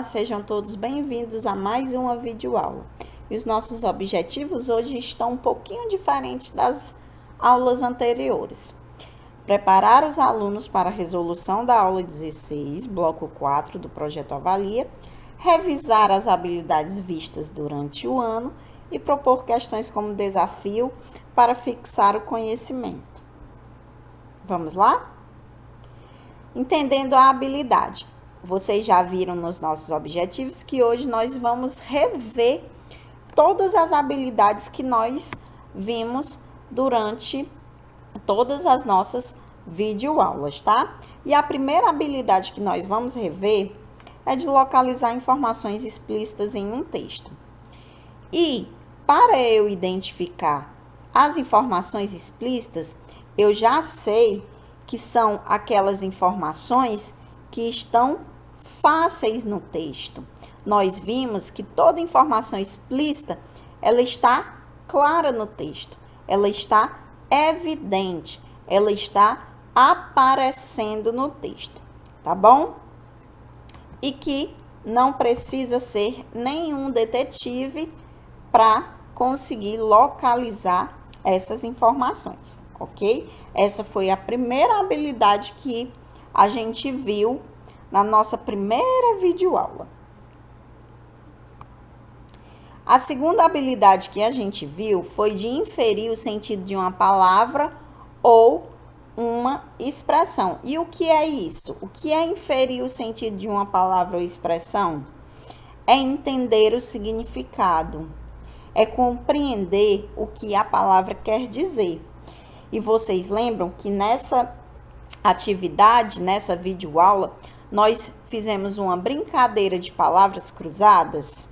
sejam todos bem-vindos a mais uma videoaula. E os nossos objetivos hoje estão um pouquinho diferentes das aulas anteriores. Preparar os alunos para a resolução da aula 16, bloco 4 do projeto Avalia, revisar as habilidades vistas durante o ano e propor questões como desafio para fixar o conhecimento. Vamos lá? Entendendo a habilidade. Vocês já viram nos nossos objetivos que hoje nós vamos rever todas as habilidades que nós vimos durante todas as nossas videoaulas, tá? E a primeira habilidade que nós vamos rever é de localizar informações explícitas em um texto. E para eu identificar as informações explícitas, eu já sei que são aquelas informações que estão fáceis no texto. Nós vimos que toda informação explícita, ela está clara no texto, ela está evidente, ela está aparecendo no texto, tá bom? E que não precisa ser nenhum detetive para conseguir localizar essas informações, ok? Essa foi a primeira habilidade que a gente viu na nossa primeira videoaula. A segunda habilidade que a gente viu foi de inferir o sentido de uma palavra ou uma expressão. E o que é isso? O que é inferir o sentido de uma palavra ou expressão? É entender o significado, é compreender o que a palavra quer dizer. E vocês lembram que nessa atividade, nessa videoaula, nós fizemos uma brincadeira de palavras cruzadas?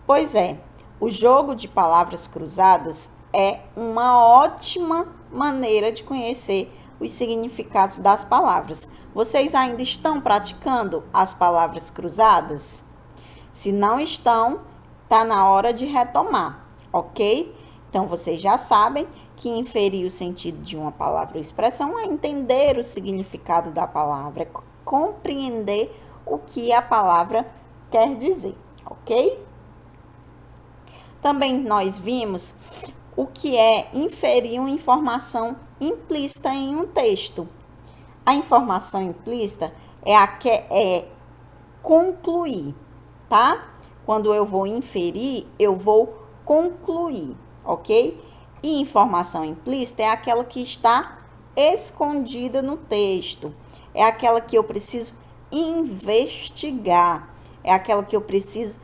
Pois é, o jogo de palavras cruzadas é uma ótima maneira de conhecer os significados das palavras. Vocês ainda estão praticando as palavras cruzadas? Se não estão, tá na hora de retomar, ok? Então, vocês já sabem que inferir o sentido de uma palavra ou expressão é entender o significado da palavra, é compreender o que a palavra quer dizer, ok? Também nós vimos o que é inferir uma informação implícita em um texto. A informação implícita é concluir, tá? Quando eu vou inferir, eu vou concluir, ok? E informação implícita é aquela que está escondida no texto, é aquela que eu preciso investigar, é aquela que eu preciso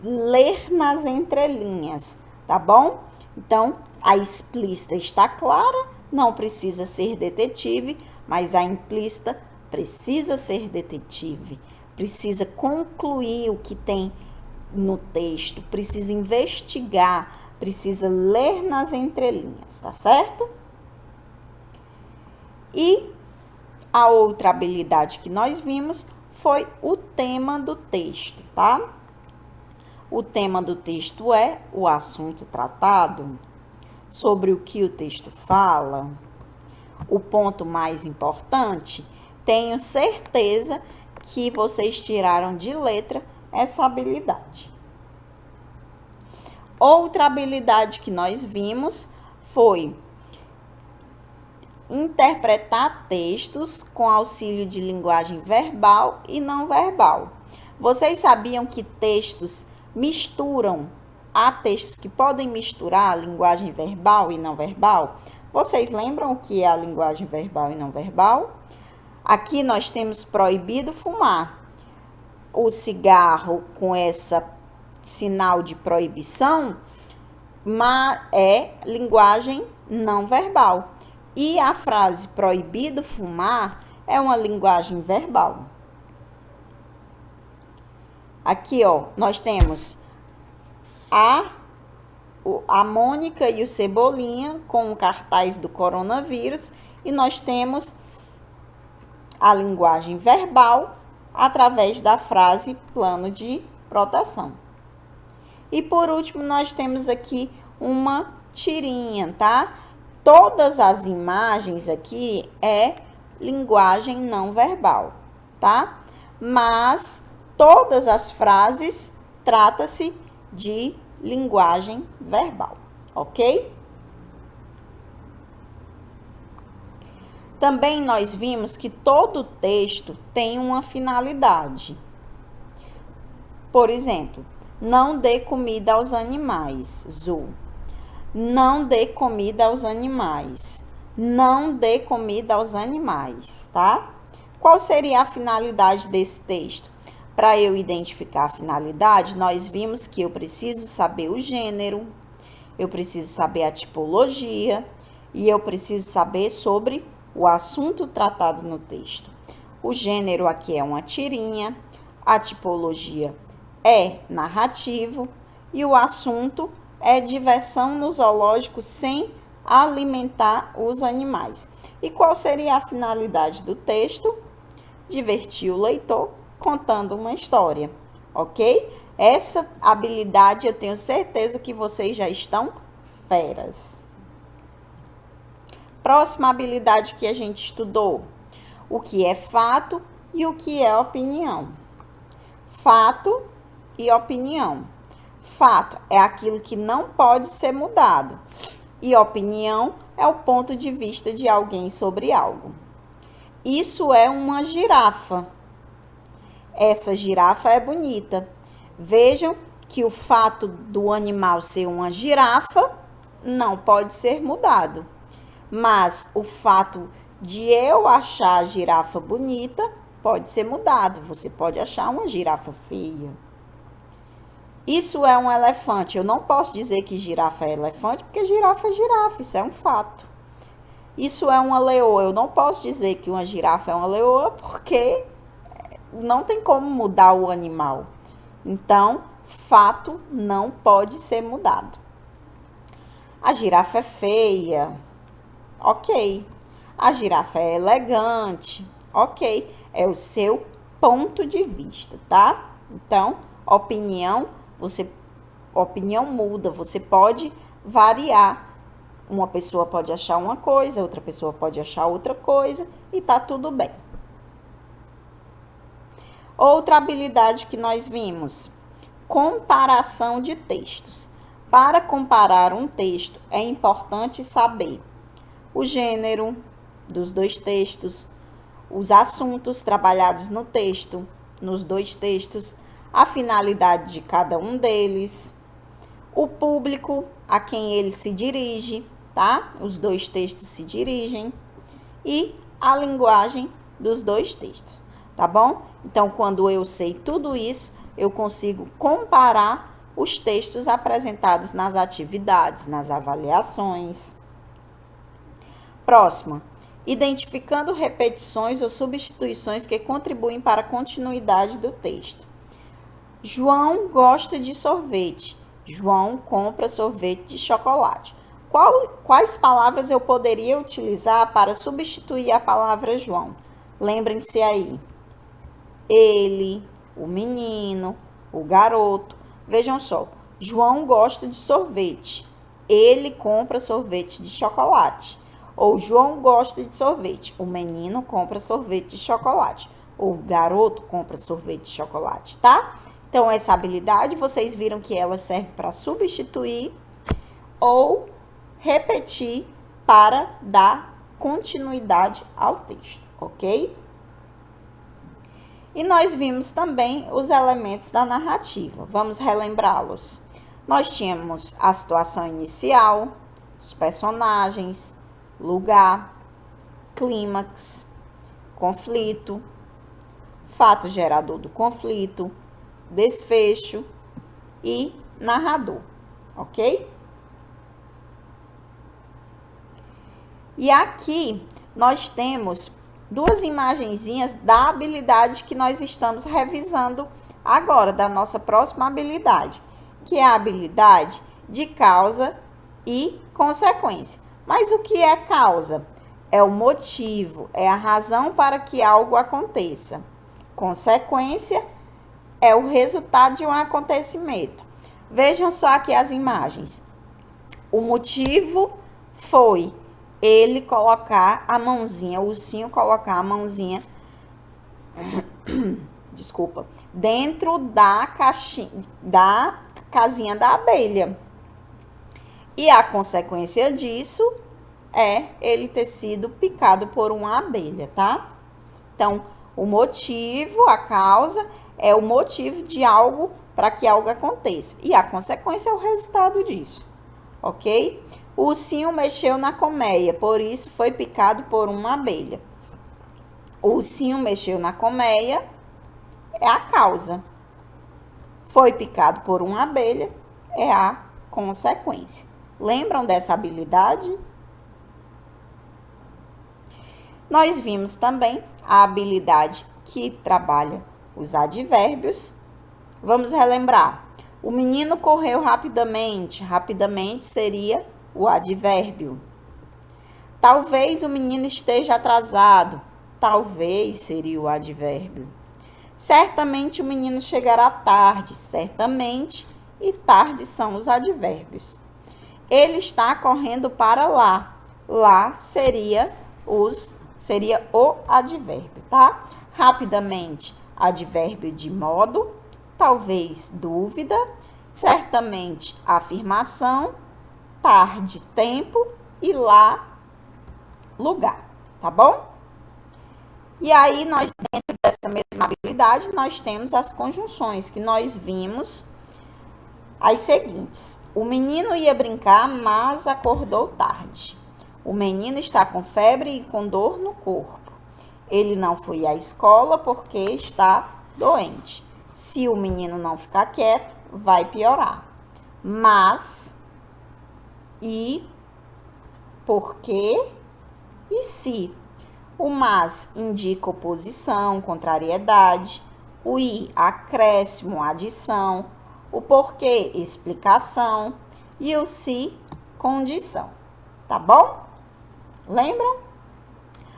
ler nas entrelinhas, tá bom? Então, a explícita está clara, não precisa ser detetive, mas a implícita precisa ser detetive, precisa concluir o que tem no texto, precisa investigar, precisa ler nas entrelinhas, tá certo? E a outra habilidade que nós vimos foi o tema do texto, tá? O tema do texto é o assunto tratado, sobre o que o texto fala. O ponto mais importante, tenho certeza que vocês tiraram de letra essa habilidade. Outra habilidade que nós vimos foi interpretar textos com auxílio de linguagem verbal e não verbal. Vocês sabiam que textos misturam, há textos que podem misturar a linguagem verbal e não verbal? Vocês lembram o que é a linguagem verbal e não verbal? Aqui nós temos proibido fumar. O cigarro com essa sinal de proibição, mas é linguagem não verbal. E a frase proibido fumar é uma linguagem verbal. Aqui, ó, nós temos a Mônica e o Cebolinha com o cartaz do coronavírus e nós temos a linguagem verbal através da frase plano de proteção. E por último, nós temos aqui uma tirinha, tá? Todas as imagens aqui é linguagem não verbal, tá? Mas todas as frases trata-se de linguagem verbal, ok? Também nós vimos que todo texto tem uma finalidade. Por exemplo, não dê comida aos animais, Zu. Não dê comida aos animais. Não dê comida aos animais, tá? Qual seria a finalidade desse texto? Para eu identificar a finalidade, nós vimos que eu preciso saber o gênero, eu preciso saber a tipologia e eu preciso saber sobre o assunto tratado no texto. O gênero aqui é uma tirinha, a tipologia é narrativo e o assunto é diversão no zoológico sem alimentar os animais. E qual seria a finalidade do texto? Divertir o leitor contando uma história, ok? Essa habilidade eu tenho certeza que vocês já estão feras. Próxima habilidade que a gente estudou: o que é fato e o que é opinião. Fato e opinião. Fato é aquilo que não pode ser mudado e opinião é o ponto de vista de alguém sobre algo. Isso é uma girafa. Essa girafa é bonita. Vejam que o fato do animal ser uma girafa não pode ser mudado. Mas o fato de eu achar a girafa bonita pode ser mudado. Você pode achar uma girafa feia. Isso é um elefante. Eu não posso dizer que girafa é elefante, porque girafa é girafa. Isso é um fato. Isso é uma leoa. Eu não posso dizer que uma girafa é uma leoa, porque não tem como mudar o animal. Então, fato não pode ser mudado. A girafa é feia. Ok. A girafa é elegante. Ok. É o seu ponto de vista, tá? Então, opinião muda. Você pode variar. Uma pessoa pode achar uma coisa, outra pessoa pode achar outra coisa e tá tudo bem. Outra habilidade que nós vimos: comparação de textos. Para comparar um texto, é importante saber o gênero dos dois textos, os assuntos trabalhados no texto, nos dois textos, a finalidade de cada um deles, o público a quem ele se dirige, tá? Os dois textos se dirigem e a linguagem dos dois textos, tá bom? Então, quando eu sei tudo isso, eu consigo comparar os textos apresentados nas atividades, nas avaliações. Próxima: identificando repetições ou substituições que contribuem para a continuidade do texto. João gosta de sorvete. João compra sorvete de chocolate. Quais palavras eu poderia utilizar para substituir a palavra João? Lembrem-se aí. Ele, o menino, o garoto. Vejam só. João gosta de sorvete. Ele compra sorvete de chocolate. Ou João gosta de sorvete. O menino compra sorvete de chocolate. Ou o garoto compra sorvete de chocolate, tá? Então, essa habilidade, vocês viram que ela serve para substituir ou repetir para dar continuidade ao texto, ok? E nós vimos também os elementos da narrativa. Vamos relembrá-los. Nós tínhamos a situação inicial, os personagens, lugar, clímax, conflito, fato gerador do conflito, desfecho e narrador, ok? E aqui nós temos duas imagenzinhas da habilidade que nós estamos revisando agora, da nossa próxima habilidade, que é a habilidade de causa e consequência. Mas o que é causa? É o motivo, é a razão para que algo aconteça. Consequência é o resultado de um acontecimento. Vejam só aqui as imagens. O motivo foi ele colocar a mãozinha, o ursinho colocar a mãozinha dentro da casinha da abelha. E a consequência disso é ele ter sido picado por uma abelha, tá? Então, o motivo, a causa, é o motivo de algo para que algo aconteça. E a consequência é o resultado disso, ok? O ursinho mexeu na colmeia, por isso foi picado por uma abelha. O ursinho mexeu na colmeia é a causa. Foi picado por uma abelha é a consequência. Lembram dessa habilidade? Nós vimos também a habilidade que trabalha os advérbios. Vamos relembrar. O menino correu rapidamente. Rapidamente seria o advérbio. Talvez o menino esteja atrasado. Talvez seria o advérbio. Certamente o menino chegará tarde. Certamente e tarde são os advérbios. Ele está correndo para lá. Lá seria o advérbio, tá? Rapidamente, advérbio de modo, talvez dúvida, certamente afirmação, tarde tempo e lá lugar, tá bom? E aí, nós, dentro dessa mesma habilidade, nós temos as conjunções, que nós vimos as seguintes. O menino ia brincar, mas acordou tarde. O menino está com febre e com dor no corpo. Ele não foi à escola porque está doente. Se o menino não ficar quieto, vai piorar. Mas, e, porque e se. O mas indica oposição, contrariedade. O e, acréscimo, adição. O porquê, explicação. E o se, condição. Tá bom? Lembram?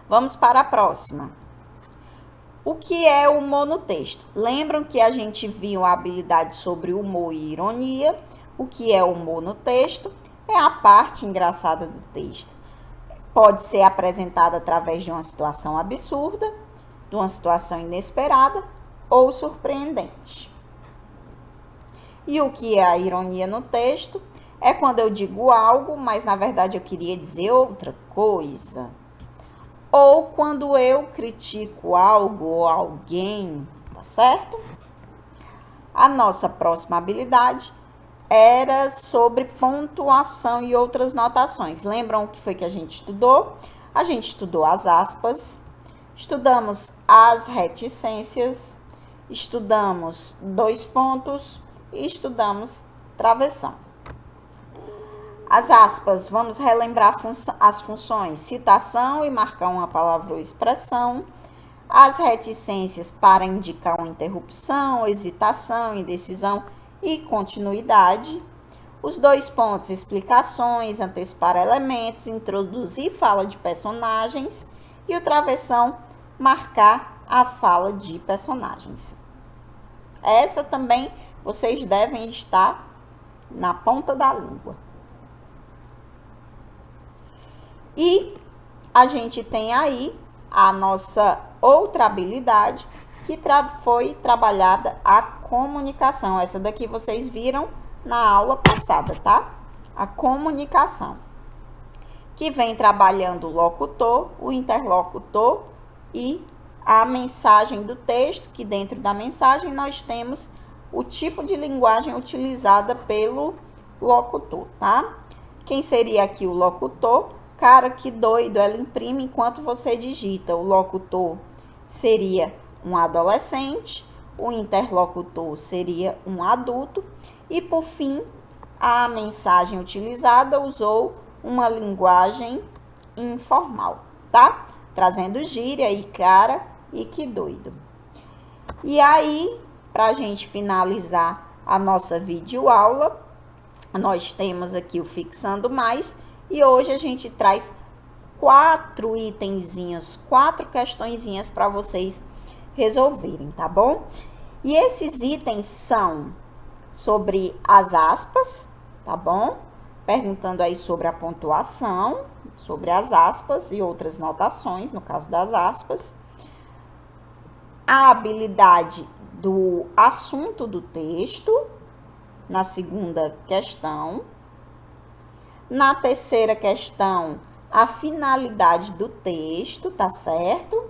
Vamos para a próxima. O que é humor no texto? Lembram que a gente viu a habilidade sobre humor e ironia? O que é humor no texto? É a parte engraçada do texto. Pode ser apresentada através de uma situação absurda, de uma situação inesperada ou surpreendente. E o que é a ironia no texto? É quando eu digo algo, mas na verdade eu queria dizer outra coisa. Ou quando eu critico algo ou alguém, tá certo? A nossa próxima habilidade era sobre pontuação e outras notações. Lembram o que foi que a gente estudou? A gente estudou as aspas, estudamos as reticências, estudamos dois pontos e estudamos travessão. As aspas, vamos relembrar as funções citação e marcar uma palavra ou expressão. As reticências para indicar uma interrupção, hesitação, indecisão e continuidade. Os dois pontos, explicações, antecipar elementos, introduzir fala de personagens. E o travessão, marcar a fala de personagens. Essa também vocês devem estar na ponta da língua. E a gente tem aí a nossa outra habilidade, que foi trabalhada a comunicação. Essa daqui vocês viram na aula passada, tá? A comunicação, que vem trabalhando o locutor, o interlocutor e a mensagem do texto, que dentro da mensagem nós temos o tipo de linguagem utilizada pelo locutor, tá? Quem seria aqui o locutor? Cara, que doido, ela imprime enquanto você digita. O locutor seria um adolescente, o interlocutor seria um adulto e, por fim, a mensagem utilizada usou uma linguagem informal, tá? Trazendo gíria e cara e que doido. E aí, para a gente finalizar a nossa videoaula, nós temos aqui o Fixando Mais. E hoje a gente traz 4 itenzinhos, 4 questõezinhas para vocês resolverem, tá bom? E esses itens são sobre as aspas, tá bom? Perguntando aí sobre a pontuação, sobre as aspas e outras notações, no caso das aspas. a habilidade do assunto do texto, na segunda questão. Na terceira questão, a finalidade do texto, tá certo?